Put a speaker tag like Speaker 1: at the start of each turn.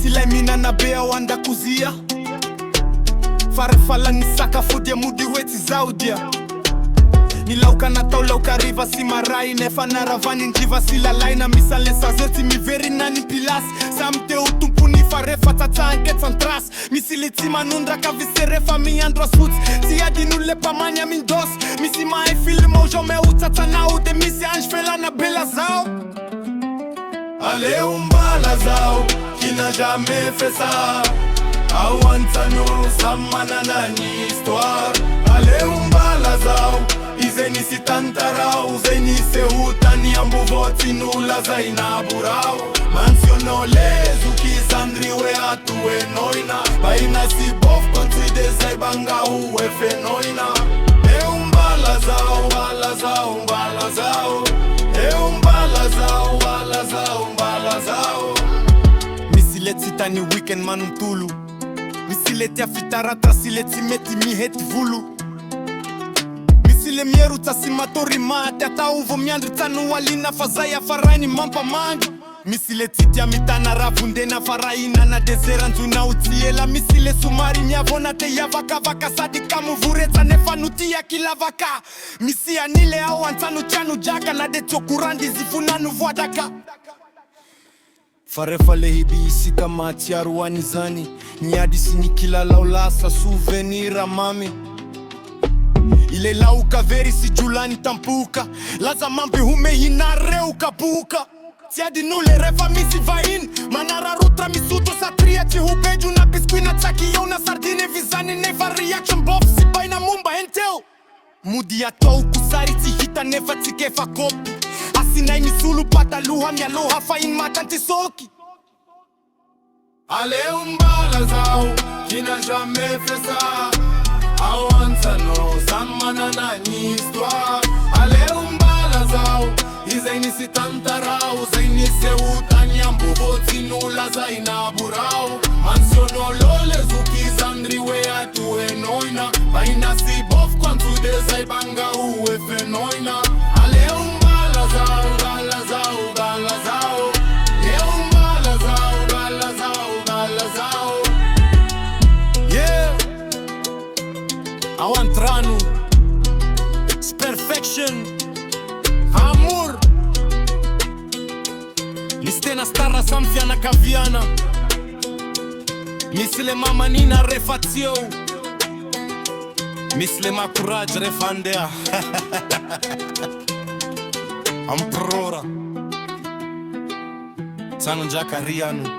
Speaker 1: Sila mina na bea wanda kuzia Farefala ni saka fudia mudi weti zaudia Nilauka na taulauka riva si marai Nefa na ravani njiva sila laina Misale sazeti mi veri nani pilas Samte utumpuni farefa tata anket santras Misile tima nundra ka viserefa mi andros hoots Si adi nule pa manya min dos Misi mai film ojo me utata na ude misi anjfela na bela zao
Speaker 2: Allez umbala zao Qui n'a jamais fait ça Awantano samana na ni histoire Allez umbala zao Izeni sitantarao Zeni se utani ambu voti nula zaina burao Mansiono lezu kisandri we atuwe noina Baina si bof kontri de zaibanga uwe fenoina E umbala zao, umbala zao, umbala zao E umbala zao, umbala zao, umbala zao
Speaker 1: Misileti tani weekend manutulu Misileti afitaratra sileti meti mi heti vulu Misile mieru tasimatori mate Ata uvo miandri tanu walina fazaya faraini mampa mangi Misile titia mitana ravundena faraina na desera nzuna utiela Misile sumari miavona te ya vaka vaka sadika muvureta nefanutia kila vaka Misi anile au antanu chanu jaka na de chokurandi zifunanu vwadaka Farefa lehibi isi kama atiaru wanizani Nyadi sini kila laulasa souvenira mami Ile lauka veri si julani tampuka Laza mampi hume hinare ukapuka Tiadi nule refa misi vain Manara rutra misuto satria Chihupeju na biskuit na chaki Yo na sardine vizani neva reaction bof Si baina mumba henteo Mudi ya tou kusari tihita neva tikefa kopi Asina inisulu pata luha mialoha fain matanti soki
Speaker 2: Allez umbala zao Qui n'a jamais fait ça Awantano samana na ni histoire Allez umbala zao Izeni sitantarao Zeni se utani ambu voti nula zaina burao Mansiono lole zuki zandri we atuwe noina Baina si bof kwantu de zaibanga uwe fenoina Allez umbala zao, umbala zao, umbala zao E umbala zao, umbala zao, umbala zao
Speaker 1: Yeah Awantranu It's perfection Amor Listena starra samfiana kaviana Misle mama nina refatio Misle makuraj refandea Amprora Sananja karianu